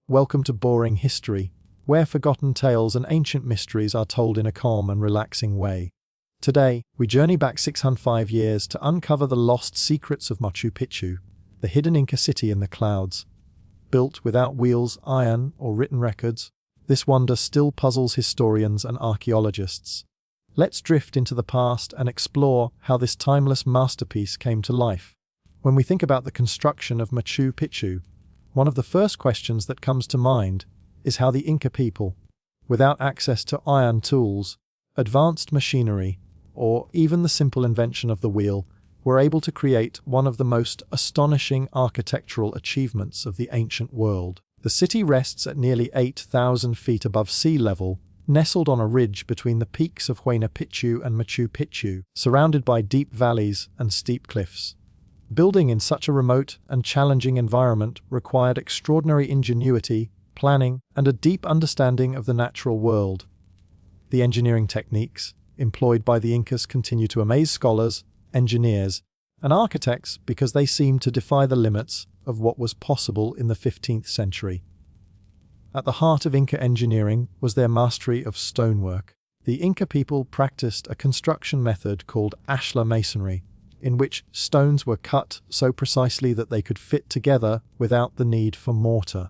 Welcome to Boring History, where forgotten tales and ancient mysteries are told in a calm and relaxing way. Today, we journey back 605 years to uncover the lost secrets of Machu Picchu, the hidden Inca city in the clouds. Built without wheels, iron, or written records, this wonder still puzzles historians and archaeologists. Let's drift into the past and explore how this timeless masterpiece came to life. When we think about the construction of Machu Picchu, one of the first questions that comes to mind is how the Inca people, without access to iron tools, advanced machinery, or even the simple invention of the wheel, were able to create one of the most astonishing architectural achievements of the ancient world. The city rests at nearly 8,000 feet above sea level, nestled on a ridge between the peaks of Huayna Picchu and Machu Picchu, surrounded by deep valleys and steep cliffs. Building in such a remote and challenging environment required extraordinary ingenuity, planning, and a deep understanding of the natural world. The engineering techniques employed by the Incas continue to amaze scholars, engineers, and architects because they seem to defy the limits of what was possible in the 15th century. At the heart of Inca engineering was their mastery of stonework. The Inca people practiced a construction method called ashlar masonry, in which stones were cut so precisely that they could fit together without the need for mortar.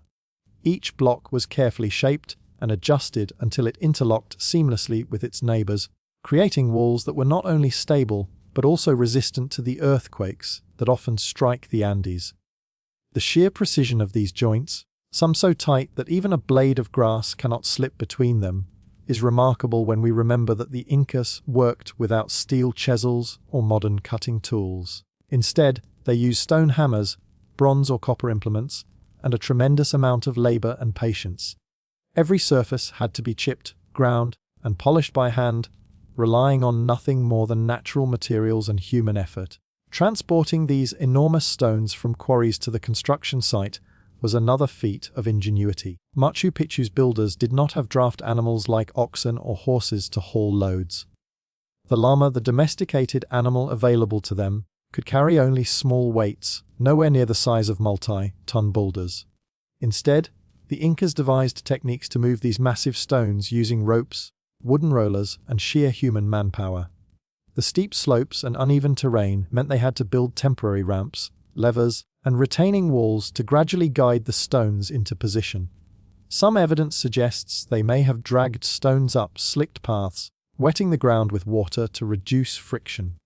Each block was carefully shaped and adjusted until it interlocked seamlessly with its neighbors, creating walls that were not only stable but also resistant to the earthquakes that often strike the Andes. The sheer precision of these joints, some so tight that even a blade of grass cannot slip between them, is remarkable when we remember that the Incas worked without steel chisels or modern cutting tools. Instead, they used stone hammers, bronze or copper implements, and a tremendous amount of labor and patience. Every surface had to be chipped, ground, and polished by hand, relying on nothing more than natural materials and human effort. Transporting these enormous stones from quarries to the construction site was another feat of ingenuity. Machu Picchu's builders did not have draft animals like oxen or horses to haul loads. The llama, the domesticated animal available to them, could carry only small weights, nowhere near the size of multi-ton boulders. Instead, the Incas devised techniques to move these massive stones using ropes, wooden rollers, and sheer human manpower. The steep slopes and uneven terrain meant they had to build temporary ramps, levers, and retaining walls to gradually guide the stones into position. Some evidence suggests they may have dragged stones up slicked paths, wetting the ground with water to reduce friction.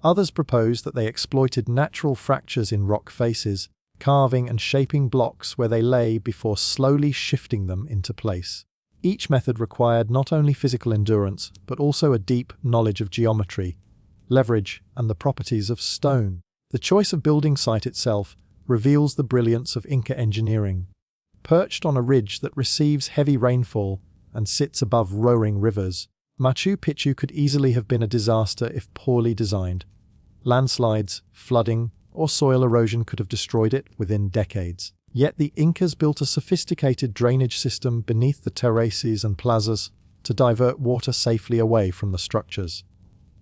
Others propose that they exploited natural fractures in rock faces, carving and shaping blocks where they lay before slowly shifting them into place. Each method required not only physical endurance, but also a deep knowledge of geometry, leverage, and the properties of stone. The choice of building site itself reveals the brilliance of Inca engineering. Perched on a ridge that receives heavy rainfall and sits above roaring rivers, Machu Picchu could easily have been a disaster if poorly designed. Landslides, flooding, or soil erosion could have destroyed it within decades. Yet the Incas built a sophisticated drainage system beneath the terraces and plazas to divert water safely away from the structures.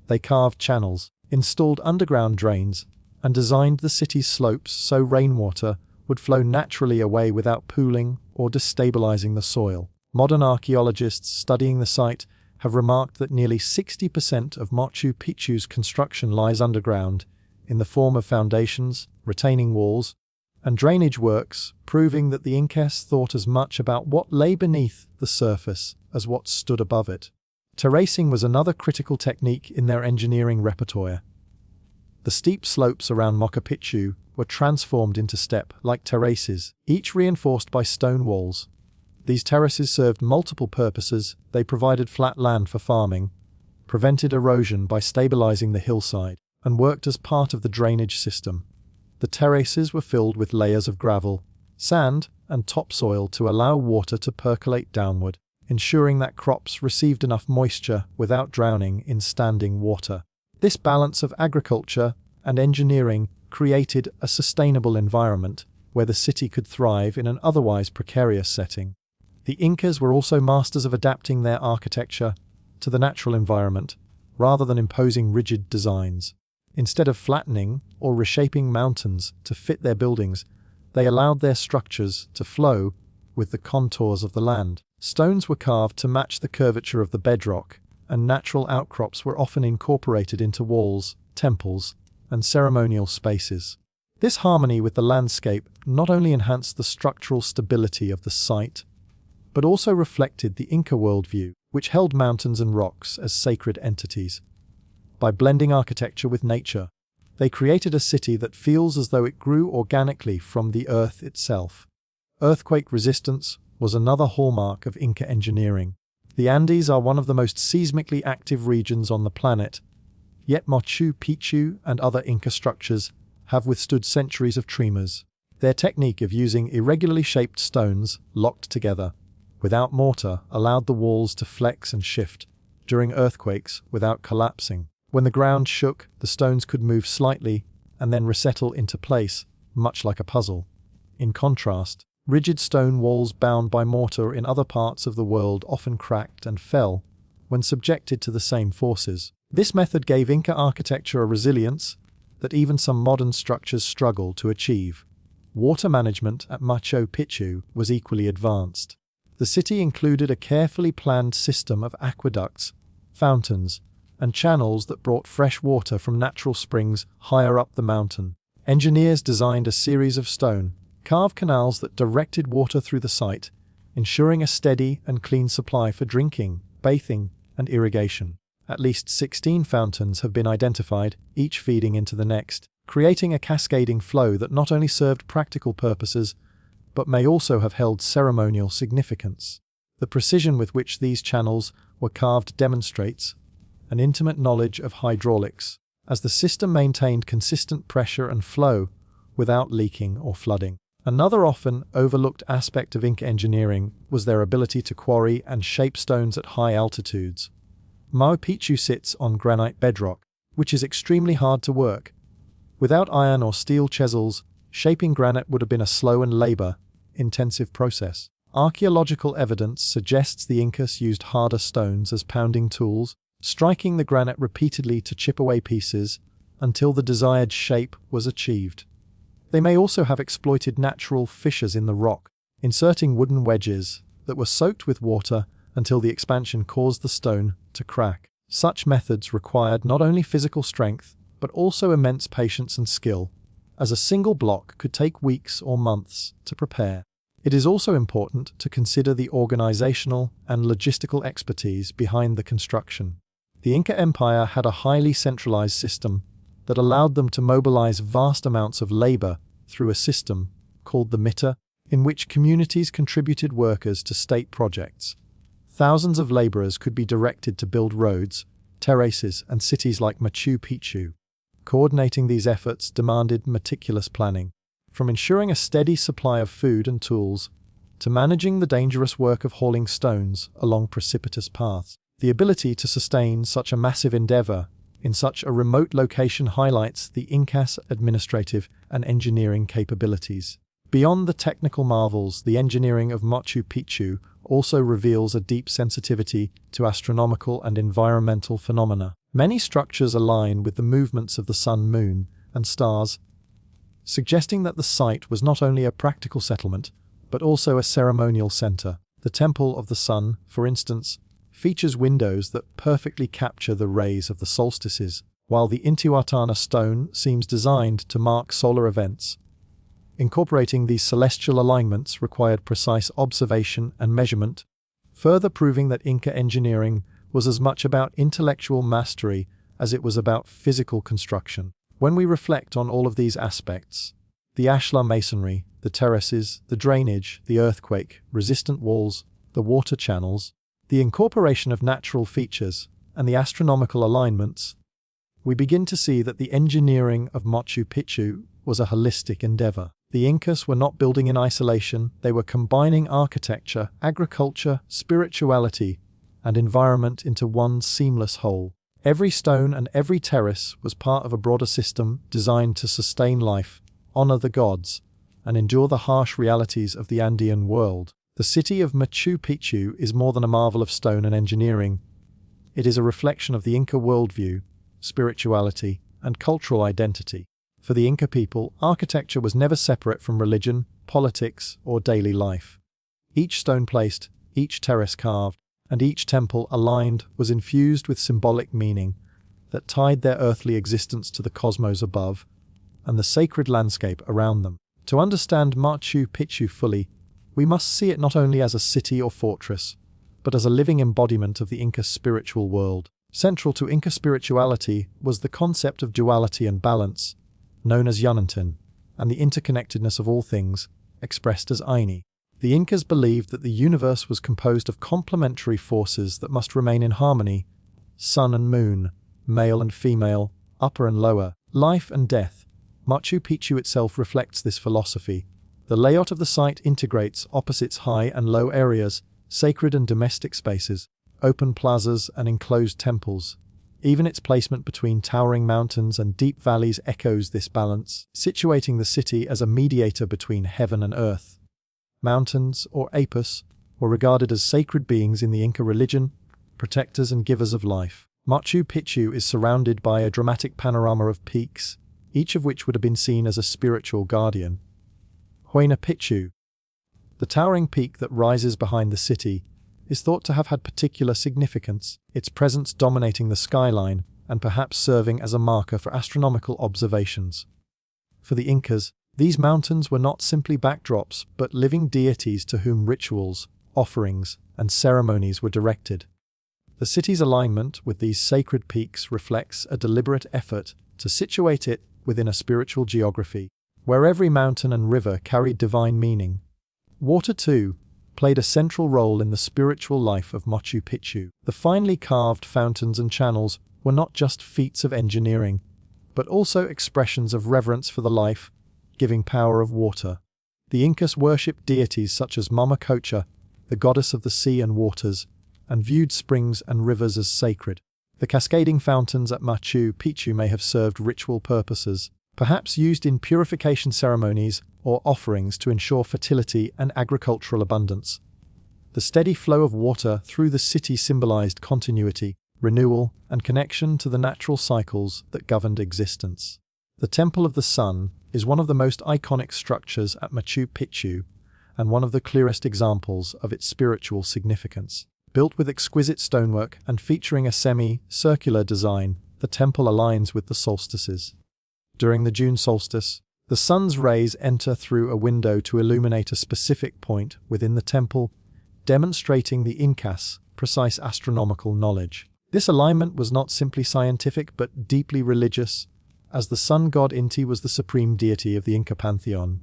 They carved channels, installed underground drains, and designed the city's slopes so rainwater would flow naturally away without pooling or destabilizing the soil. Modern archaeologists studying the site have remarked that nearly 60% of Machu Picchu's construction lies underground, in the form of foundations, retaining walls, and drainage works, proving that the Incas thought as much about what lay beneath the surface as what stood above it. Terracing was another critical technique in their engineering repertoire. The steep slopes around Machu Picchu were transformed into step-like terraces, each reinforced by stone walls. These terraces served multiple purposes. They provided flat land for farming, prevented erosion by stabilizing the hillside, and worked as part of the drainage system. The terraces were filled with layers of gravel, sand, and topsoil to allow water to percolate downward, ensuring that crops received enough moisture without drowning in standing water. This balance of agriculture and engineering created a sustainable environment where the city could thrive in an otherwise precarious setting. The Incas were also masters of adapting their architecture to the natural environment, rather than imposing rigid designs. Instead of flattening or reshaping mountains to fit their buildings, they allowed their structures to flow with the contours of the land. Stones were carved to match the curvature of the bedrock, and natural outcrops were often incorporated into walls, temples, and ceremonial spaces. This harmony with the landscape not only enhanced the structural stability of the site, but also reflected the Inca worldview, which held mountains and rocks as sacred entities. By blending architecture with nature, they created a city that feels as though it grew organically from the earth itself. Earthquake resistance was another hallmark of Inca engineering. The Andes are one of the most seismically active regions on the planet, yet Machu Picchu and other Inca structures have withstood centuries of tremors. Their technique of using irregularly shaped stones locked together without mortar allowed the walls to flex and shift during earthquakes without collapsing. When the ground shook, the stones could move slightly and then resettle into place, much like a puzzle. In contrast, rigid stone walls bound by mortar in other parts of the world often cracked and fell when subjected to the same forces. This method gave Inca architecture a resilience that even some modern structures struggle to achieve. Water management at Machu Picchu was equally advanced. The city included a carefully planned system of aqueducts, fountains, and channels that brought fresh water from natural springs higher up the mountain. Engineers designed a series of stone, carved canals that directed water through the site, ensuring a steady and clean supply for drinking, bathing, and irrigation. At least 16 fountains have been identified, each feeding into the next, creating a cascading flow that not only served practical purposes, but may also have held ceremonial significance. The precision with which these channels were carved demonstrates an intimate knowledge of hydraulics, as the system maintained consistent pressure and flow without leaking or flooding. Another often overlooked aspect of Inca engineering was their ability to quarry and shape stones at high altitudes. Machu Picchu sits on granite bedrock, which is extremely hard to work. Without iron or steel chisels, shaping granite would have been a slow and labor-intensive process. Archaeological evidence suggests the Incas used harder stones as pounding tools, striking the granite repeatedly to chip away pieces until the desired shape was achieved. They may also have exploited natural fissures in the rock, inserting wooden wedges that were soaked with water until the expansion caused the stone to crack. Such methods required not only physical strength, but also immense patience and skill, as a single block could take weeks or months to prepare. It is also important to consider the organizational and logistical expertise behind the construction. The Inca Empire had a highly centralized system that allowed them to mobilize vast amounts of labor through a system called the mortar, in which communities contributed workers to state projects. Thousands of laborers could be directed to build roads, terraces, and cities like Machu Picchu. Coordinating these efforts demanded meticulous planning, from ensuring a steady supply of food and tools to managing the dangerous work of hauling stones along precipitous paths. The ability to sustain such a massive endeavor in such a remote location highlights the Inca's administrative and engineering capabilities. Beyond the technical marvels, the engineering of Machu Picchu also reveals a deep sensitivity to astronomical and environmental phenomena. Many structures align with the movements of the sun, moon, and stars, suggesting that the site was not only a practical settlement, but also a ceremonial center. The Temple of the Sun, for instance, features windows that perfectly capture the rays of the solstices, while the Intihuatana stone seems designed to mark solar events. Incorporating these celestial alignments required precise observation and measurement, further proving that Inca engineering was as much about intellectual mastery as it was about physical construction. When we reflect on all of these aspects, the ashlar masonry, the terraces, the drainage, the earthquake-resistant walls, the water channels, the incorporation of natural features, and the astronomical alignments, we begin to see that the engineering of Machu Picchu was a holistic endeavor. The Incas were not building in isolation, they were combining architecture, agriculture, spirituality, and environment into one seamless whole. Every stone and every terrace was part of a broader system designed to sustain life, honor the gods, and endure the harsh realities of the Andean world. The city of Machu Picchu is more than a marvel of stone and engineering. It is a reflection of the Inca worldview, spirituality, and cultural identity. For the Inca people, architecture was never separate from religion, politics, or daily life. Each stone placed, each terrace carved, and each temple aligned was infused with symbolic meaning that tied their earthly existence to the cosmos above and the sacred landscape around them. To understand Machu Picchu fully, we must see it not only as a city or fortress, but as a living embodiment of the Inca spiritual world. Central to Inca spirituality was the concept of duality and balance, known as Unantin, and the interconnectedness of all things, expressed as Aini. The Incas believed that the universe was composed of complementary forces that must remain in harmony: sun and moon, male and female, upper and lower, life and death. Machu Picchu itself reflects this philosophy. The layout of the site integrates opposites: high and low areas, sacred and domestic spaces, open plazas and enclosed temples. Even its placement between towering mountains and deep valleys echoes this balance, situating the city as a mediator between heaven and earth. Mountains, or apus, were regarded as sacred beings in the Inca religion, protectors and givers of life. Machu Picchu is surrounded by a dramatic panorama of peaks, each of which would have been seen as a spiritual guardian. Huayna Picchu, the towering peak that rises behind the city, is thought to have had particular significance, its presence dominating the skyline and perhaps serving as a marker for astronomical observations. For the Incas, these mountains were not simply backdrops, but living deities to whom rituals, offerings, and ceremonies were directed. The city's alignment with these sacred peaks reflects a deliberate effort to situate it within a spiritual geography, where every mountain and river carried divine meaning. Water, too, played a central role in the spiritual life of Machu Picchu. The finely carved fountains and channels were not just feats of engineering, but also expressions of reverence for the life-giving power of water. The Incas worshipped deities such as Mama Cocha, the goddess of the sea and waters, and viewed springs and rivers as sacred. The cascading fountains at Machu Picchu may have served ritual purposes, perhaps used in purification ceremonies or offerings to ensure fertility and agricultural abundance. The steady flow of water through the city symbolized continuity, renewal, and connection to the natural cycles that governed existence. The Temple of the Sun is one of the most iconic structures at Machu Picchu and one of the clearest examples of its spiritual significance. Built with exquisite stonework and featuring a semi-circular design, the temple aligns with the solstices. During the June solstice, the sun's rays enter through a window to illuminate a specific point within the temple, demonstrating the Incas' precise astronomical knowledge. This alignment was not simply scientific but deeply religious, as the sun god Inti was the supreme deity of the Inca pantheon.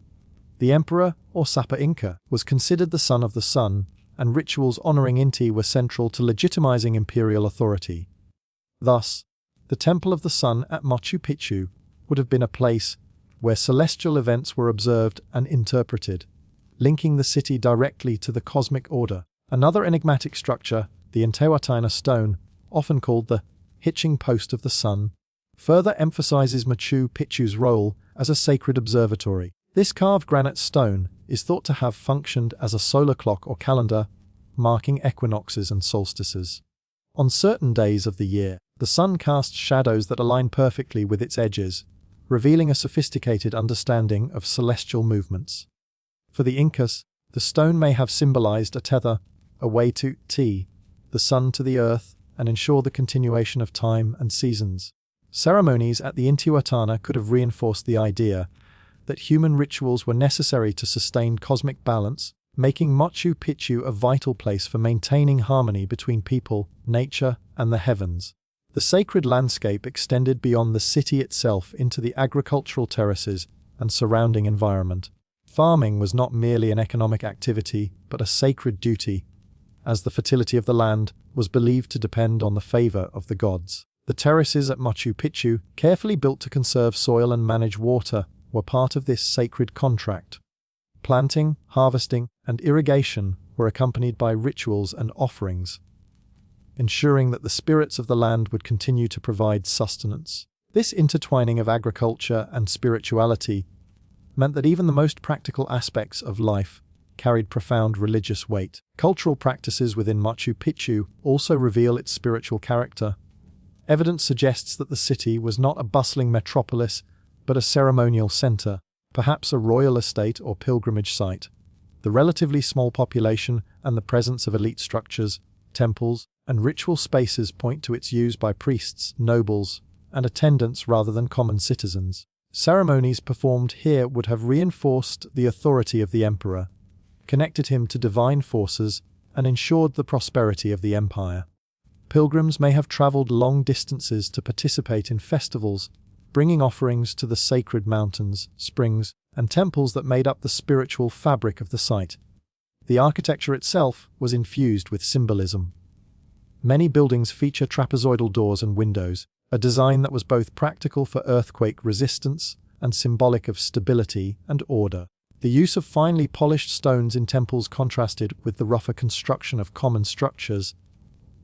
The emperor, or Sapa Inca, was considered the son of the sun, and rituals honoring Inti were central to legitimizing imperial authority. Thus, the Temple of the Sun at Machu Picchu would have been a place where celestial events were observed and interpreted, linking the city directly to the cosmic order. Another enigmatic structure, the Intihuatana stone, often called the hitching post of the sun, further emphasizes Machu Picchu's role as a sacred observatory. This carved granite stone is thought to have functioned as a solar clock or calendar, marking equinoxes and solstices. On certain days of the year, the sun casts shadows that align perfectly with its edges, revealing a sophisticated understanding of celestial movements. For the Incas, the stone may have symbolized a tether, a way to tie the sun to the earth and ensure the continuation of time and seasons. Ceremonies at the Intihuatana could have reinforced the idea that human rituals were necessary to sustain cosmic balance, making Machu Picchu a vital place for maintaining harmony between people, nature, and the heavens. The sacred landscape extended beyond the city itself into the agricultural terraces and surrounding environment. Farming was not merely an economic activity, but a sacred duty, as the fertility of the land was believed to depend on the favor of the gods. The terraces at Machu Picchu, carefully built to conserve soil and manage water, were part of this sacred contract. Planting, harvesting, and irrigation were accompanied by rituals and offerings, ensuring that the spirits of the land would continue to provide sustenance. This intertwining of agriculture and spirituality meant that even the most practical aspects of life carried profound religious weight. Cultural practices within Machu Picchu also reveal its spiritual character. Evidence suggests that the city was not a bustling metropolis, but a ceremonial center, perhaps a royal estate or pilgrimage site. The relatively small population and the presence of elite structures, temples, and ritual spaces point to its use by priests, nobles, and attendants rather than common citizens. Ceremonies performed here would have reinforced the authority of the emperor, connected him to divine forces, and ensured the prosperity of the empire. Pilgrims may have traveled long distances to participate in festivals, bringing offerings to the sacred mountains, springs, and temples that made up the spiritual fabric of the site. The architecture itself was infused with symbolism. Many buildings feature trapezoidal doors and windows, a design that was both practical for earthquake resistance and symbolic of stability and order. The use of finely polished stones in temples contrasted with the rougher construction of common structures,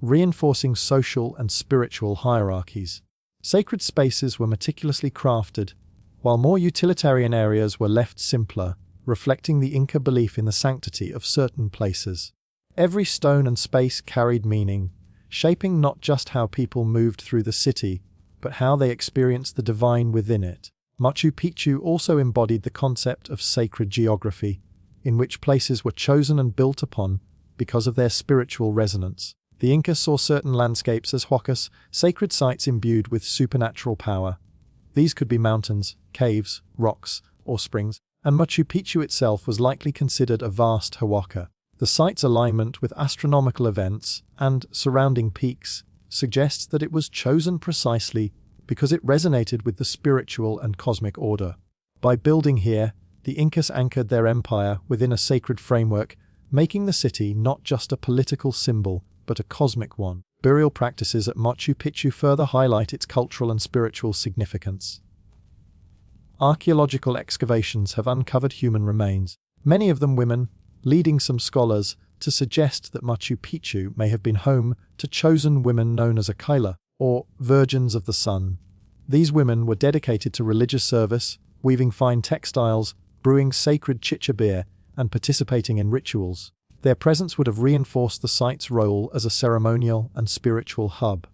reinforcing social and spiritual hierarchies. Sacred spaces were meticulously crafted, while more utilitarian areas were left simpler, reflecting the Inca belief in the sanctity of certain places. Every stone and space carried meaning, shaping not just how people moved through the city, but how they experienced the divine within it. Machu Picchu also embodied the concept of sacred geography, in which places were chosen and built upon because of their spiritual resonance. The Inca saw certain landscapes as huacas, sacred sites imbued with supernatural power. These could be mountains, caves, rocks, or springs, and Machu Picchu itself was likely considered a vast huaca. The site's alignment with astronomical events and surrounding peaks suggests that it was chosen precisely because it resonated with the spiritual and cosmic order. By building here, the Incas anchored their empire within a sacred framework, making the city not just a political symbol, but a cosmic one. Burial practices at Machu Picchu further highlight its cultural and spiritual significance. Archaeological excavations have uncovered human remains, many of them women, leading some scholars to suggest that Machu Picchu may have been home to chosen women known as Aquila, or Virgins of the Sun. These women were dedicated to religious service, weaving fine textiles, brewing sacred chicha beer, and participating in rituals. Their presence would have reinforced the site's role as a ceremonial and spiritual hub.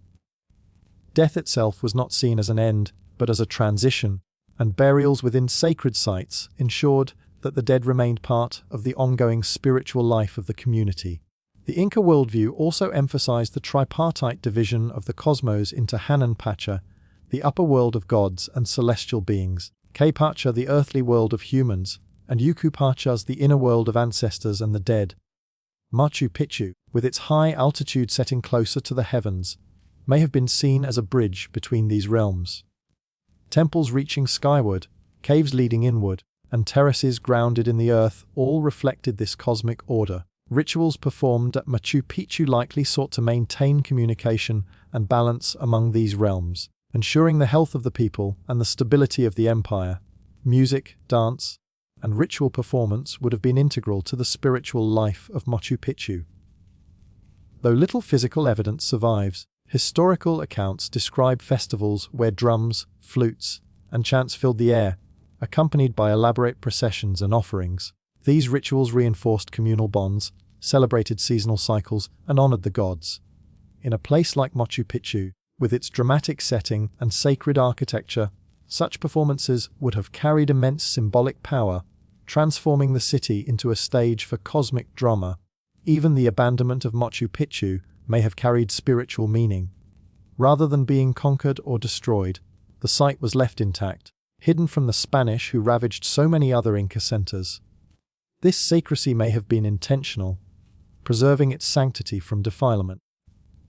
Death itself was not seen as an end, but as a transition, and burials within sacred sites ensured that the dead remained part of the ongoing spiritual life of the community. The Inca worldview also emphasized the tripartite division of the cosmos into Hanan Pacha, the upper world of gods and celestial beings, K Pacha, the earthly world of humans, and Yuku Pachas, the inner world of ancestors and the dead. Machu Picchu, with its high altitude setting closer to the heavens, may have been seen as a bridge between these realms. Temples reaching skyward, caves leading inward, and terraces grounded in the earth all reflected this cosmic order. Rituals performed at Machu Picchu likely sought to maintain communication and balance among these realms, ensuring the health of the people and the stability of the empire. Music, dance, and ritual performance would have been integral to the spiritual life of Machu Picchu. Though little physical evidence survives, historical accounts describe festivals where drums, flutes, and chants filled the air, accompanied by elaborate processions and offerings. These rituals reinforced communal bonds, celebrated seasonal cycles, and honored the gods. In a place like Machu Picchu, with its dramatic setting and sacred architecture, such performances would have carried immense symbolic power, transforming the city into a stage for cosmic drama. Even the abandonment of Machu Picchu may have carried spiritual meaning. Rather than being conquered or destroyed, the site was left intact, hidden from the Spanish who ravaged so many other Inca centers. This secrecy may have been intentional, preserving its sanctity from defilement.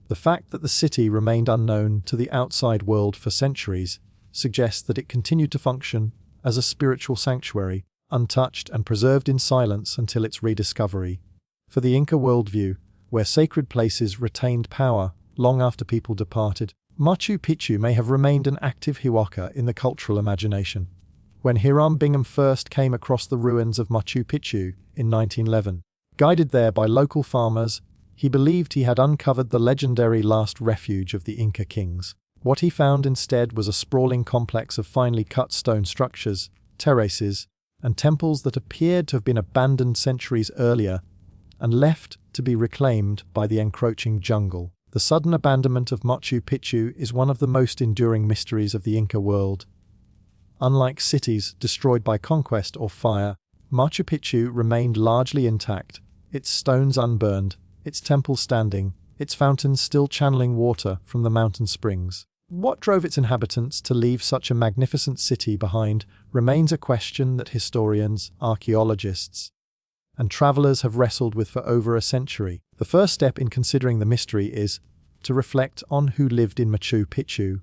The fact that the city remained unknown to the outside world for centuries suggests that it continued to function as a spiritual sanctuary, untouched and preserved in silence until its rediscovery. For the Inca worldview, where sacred places retained power long after people departed, Machu Picchu may have remained an active huaca in the cultural imagination. When Hiram Bingham first came across the ruins of Machu Picchu in 1911, guided there by local farmers, he believed he had uncovered the legendary last refuge of the Inca kings. What he found instead was a sprawling complex of finely cut stone structures, terraces, and temples that appeared to have been abandoned centuries earlier and left to be reclaimed by the encroaching jungle. The sudden abandonment of Machu Picchu is one of the most enduring mysteries of the Inca world. Unlike cities destroyed by conquest or fire, Machu Picchu remained largely intact, its stones unburned, its temples standing, its fountains still channeling water from the mountain springs. What drove its inhabitants to leave such a magnificent city behind remains a question that historians, archaeologists, and travelers have wrestled with for over a century. The first step in considering the mystery is to reflect on who lived in Machu Picchu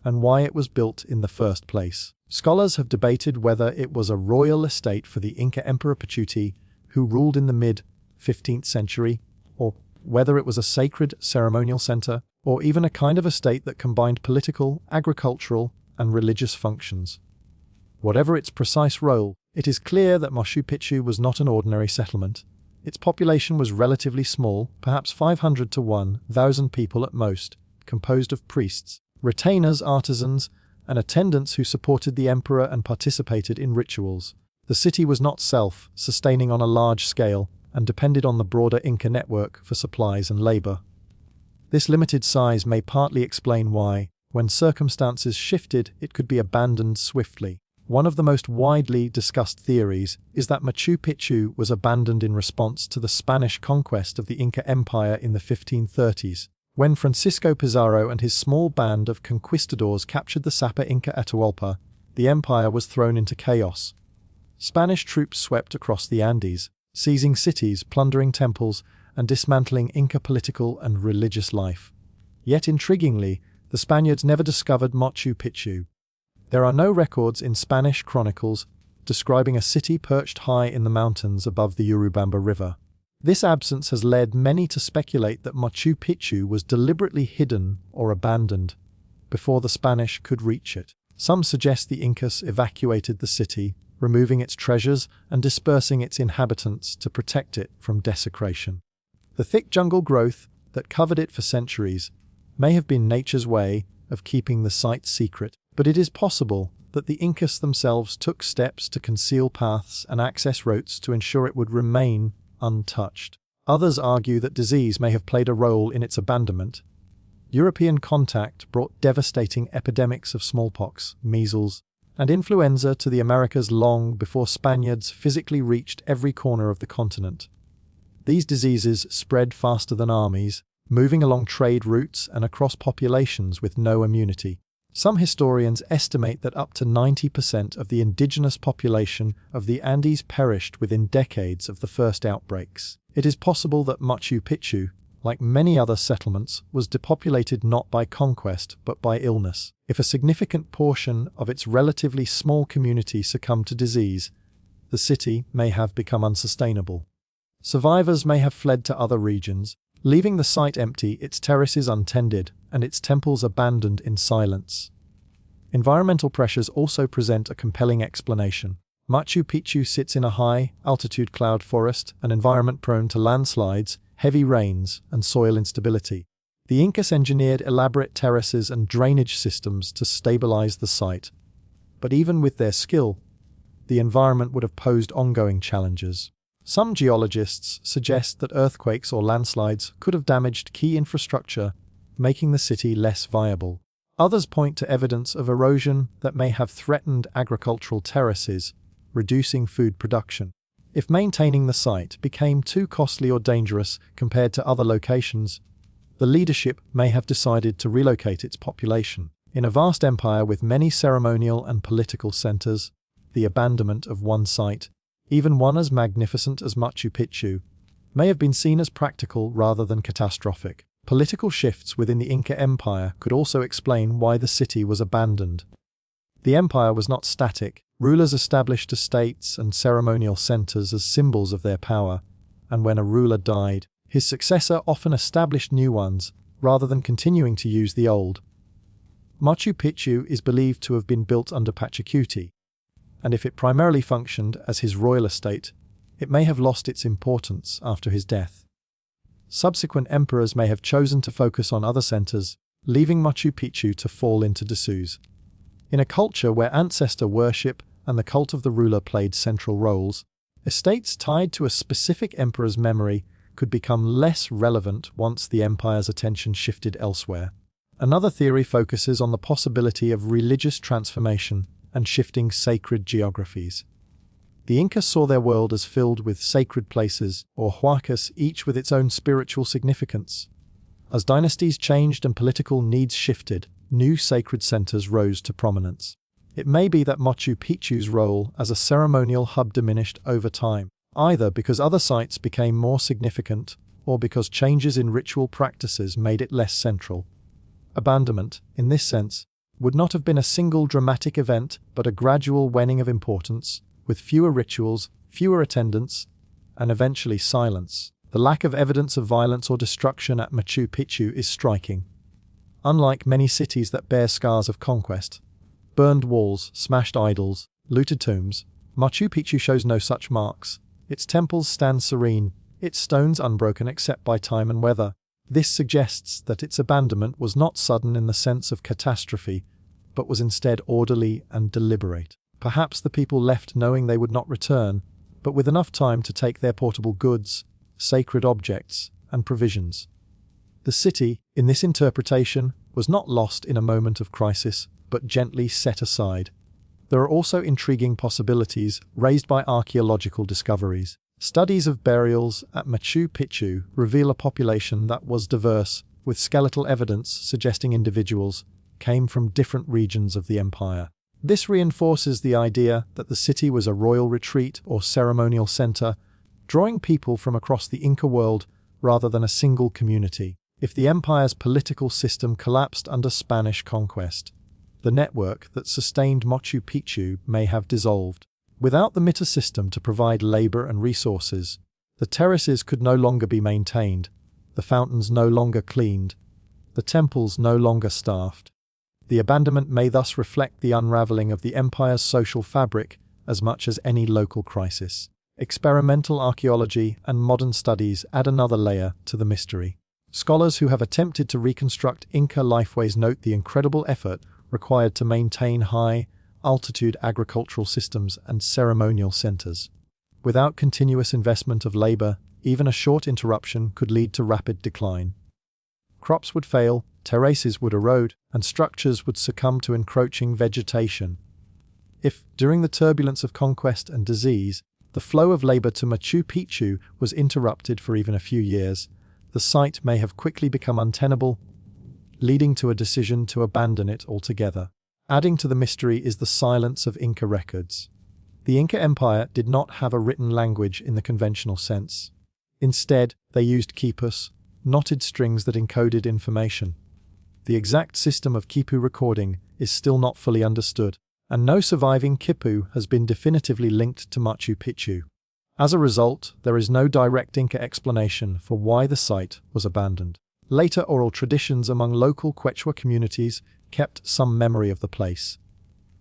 and why it was built in the first place. Scholars have debated whether it was a royal estate for the Inca Emperor Pachuti, who ruled in the mid-15th century, or whether it was a sacred ceremonial center, or even a kind of estate that combined political, agricultural, and religious functions. Whatever its precise role, it is clear that Machu Picchu was not an ordinary settlement. Its population was relatively small, perhaps 500 to 1,000 people at most, composed of priests, retainers, artisans, and attendants who supported the emperor and participated in rituals. The city was not self-sustaining on a large scale and depended on the broader Inca network for supplies and labor. This limited size may partly explain why, when circumstances shifted, it could be abandoned swiftly. One of the most widely discussed theories is that Machu Picchu was abandoned in response to the Spanish conquest of the Inca Empire in the 1530s. When Francisco Pizarro and his small band of conquistadors captured the Sapa Inca Atahualpa, the empire was thrown into chaos. Spanish troops swept across the Andes, seizing cities, plundering temples, and dismantling Inca political and religious life. Yet intriguingly, the Spaniards never discovered Machu Picchu. There are no records in Spanish chronicles describing a city perched high in the mountains above the Urubamba River. This absence has led many to speculate that Machu Picchu was deliberately hidden or abandoned before the Spanish could reach it. Some suggest the Incas evacuated the city, removing its treasures and dispersing its inhabitants to protect it from desecration. The thick jungle growth that covered it for centuries may have been nature's way of keeping the site secret, but it is possible that the Incas themselves took steps to conceal paths and access routes to ensure it would remain untouched. Others argue that disease may have played a role in its abandonment. European contact brought devastating epidemics of smallpox, measles, and influenza to the Americas long before Spaniards physically reached every corner of the continent. These diseases spread faster than armies, moving along trade routes and across populations with no immunity. Some historians estimate that up to 90% of the indigenous population of the Andes perished within decades of the first outbreaks. It is possible that Machu Picchu, like many other settlements, was depopulated not by conquest but by illness. If a significant portion of its relatively small community succumbed to disease, the city may have become unsustainable. Survivors may have fled to other regions, leaving the site empty, its terraces untended, and its temples abandoned in silence. Environmental pressures also present a compelling explanation. Machu Picchu sits in a high-altitude cloud forest, an environment prone to landslides, heavy rains, and soil instability. The Incas engineered elaborate terraces and drainage systems to stabilize the site. But even with their skill, the environment would have posed ongoing challenges. Some geologists suggest that earthquakes or landslides could have damaged key infrastructure, making the city less viable. Others point to evidence of erosion that may have threatened agricultural terraces, reducing food production. If maintaining the site became too costly or dangerous compared to other locations, the leadership may have decided to relocate its population. In a vast empire with many ceremonial and political centers, the abandonment of one site, even one as magnificent as Machu Picchu, may have been seen as practical rather than catastrophic. Political shifts within the Inca Empire could also explain why the city was abandoned. The empire was not static. Rulers established estates and ceremonial centers as symbols of their power, and when a ruler died, his successor often established new ones, rather than continuing to use the old. Machu Picchu is believed to have been built under Pachacuti, and if it primarily functioned as his royal estate, it may have lost its importance after his death. Subsequent emperors may have chosen to focus on other centers, leaving Machu Picchu to fall into disuse. In a culture where ancestor worship and the cult of the ruler played central roles, estates tied to a specific emperor's memory could become less relevant once the empire's attention shifted elsewhere. Another theory focuses on the possibility of religious transformation and shifting sacred geographies. The Incas saw their world as filled with sacred places, or huacas, each with its own spiritual significance. As dynasties changed and political needs shifted, new sacred centers rose to prominence. It may be that Machu Picchu's role as a ceremonial hub diminished over time, either because other sites became more significant or because changes in ritual practices made it less central. Abandonment, in this sense, would not have been a single dramatic event but a gradual waning of importance, with fewer rituals, fewer attendants, and eventually silence. The lack of evidence of violence or destruction at Machu Picchu is striking. Unlike many cities that bear scars of conquest, burned walls, smashed idols, looted tombs, Machu Picchu shows no such marks. Its temples stand serene, its stones unbroken except by time and weather. This suggests that its abandonment was not sudden in the sense of catastrophe, but was instead orderly and deliberate. Perhaps the people left knowing they would not return, but with enough time to take their portable goods, sacred objects, and provisions. The city, in this interpretation, was not lost in a moment of crisis, but gently set aside. There are also intriguing possibilities raised by archaeological discoveries. Studies of burials at Machu Picchu reveal a population that was diverse, with skeletal evidence suggesting individuals came from different regions of the empire. This reinforces the idea that the city was a royal retreat or ceremonial center, drawing people from across the Inca world rather than a single community. If the empire's political system collapsed under Spanish conquest, the network that sustained Machu Picchu may have dissolved. Without the mitre system to provide labor and resources, the terraces could no longer be maintained, the fountains no longer cleaned, the temples no longer staffed. The abandonment may thus reflect the unraveling of the empire's social fabric as much as any local crisis. Experimental archaeology and modern studies add another layer to the mystery. Scholars who have attempted to reconstruct Inca lifeways note the incredible effort required to maintain high-altitude agricultural systems and ceremonial centers. Without continuous investment of labor, even a short interruption could lead to rapid decline. Crops would fail, terraces would erode, and structures would succumb to encroaching vegetation. If, during the turbulence of conquest and disease, the flow of labor to Machu Picchu was interrupted for even a few years, the site may have quickly become untenable, leading to a decision to abandon it altogether. Adding to the mystery is the silence of Inca records. The Inca Empire did not have a written language in the conventional sense. Instead, they used quipus, knotted strings that encoded information. The exact system of quipu recording is still not fully understood, and no surviving quipu has been definitively linked to Machu Picchu. As a result, there is no direct Inca explanation for why the site was abandoned. Later oral traditions among local Quechua communities kept some memory of the place.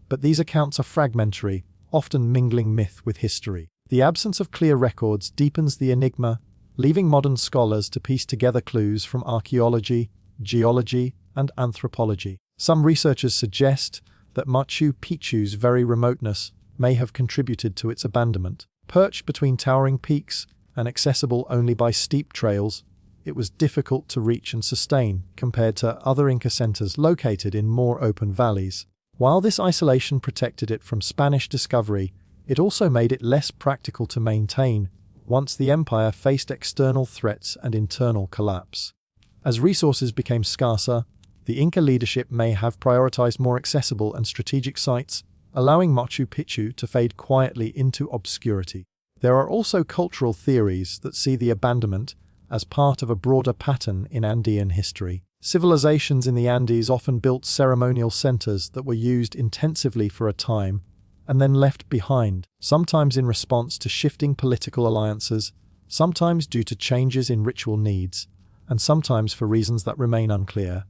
But these accounts are fragmentary, often mingling myth with history. The absence of clear records deepens the enigma, leaving modern scholars to piece together clues from archaeology, geology, and anthropology. Some researchers suggest that Machu Picchu's very remoteness may have contributed to its abandonment. Perched between towering peaks and accessible only by steep trails, it was difficult to reach and sustain compared to other Inca centers located in more open valleys. While this isolation protected it from Spanish discovery, it also made it less practical to maintain once the empire faced external threats and internal collapse. As resources became scarcer, the Inca leadership may have prioritized more accessible and strategic sites, allowing Machu Picchu to fade quietly into obscurity. There are also cultural theories that see the abandonment as part of a broader pattern in Andean history. Civilizations in the Andes often built ceremonial centers that were used intensively for a time and then left behind, sometimes in response to shifting political alliances, sometimes due to changes in ritual needs, and sometimes for reasons that remain unclear.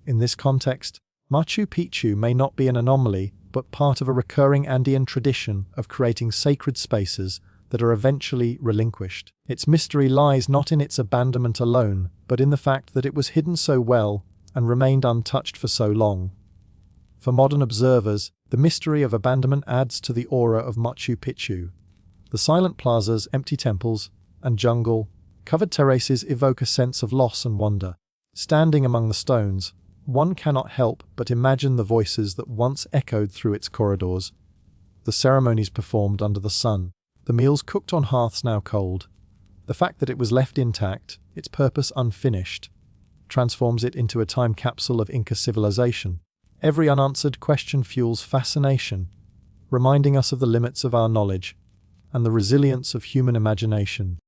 In this context, Machu Picchu may not be an anomaly, but part of a recurring Andean tradition of creating sacred spaces that are eventually relinquished. Its mystery lies not in its abandonment alone, but in the fact that it was hidden so well and remained untouched for so long. For modern observers, the mystery of abandonment adds to the aura of Machu Picchu. The silent plazas, empty temples, and jungle-covered terraces evoke a sense of loss and wonder. Standing among the stones, one cannot help but imagine the voices that once echoed through its corridors, the ceremonies performed under the sun, The meals cooked on hearths now cold. The fact that it was left intact, its purpose unfinished, transforms it into a time capsule of Inca civilization. Every unanswered question fuels fascination, reminding us of the limits of our knowledge and the resilience of human imagination.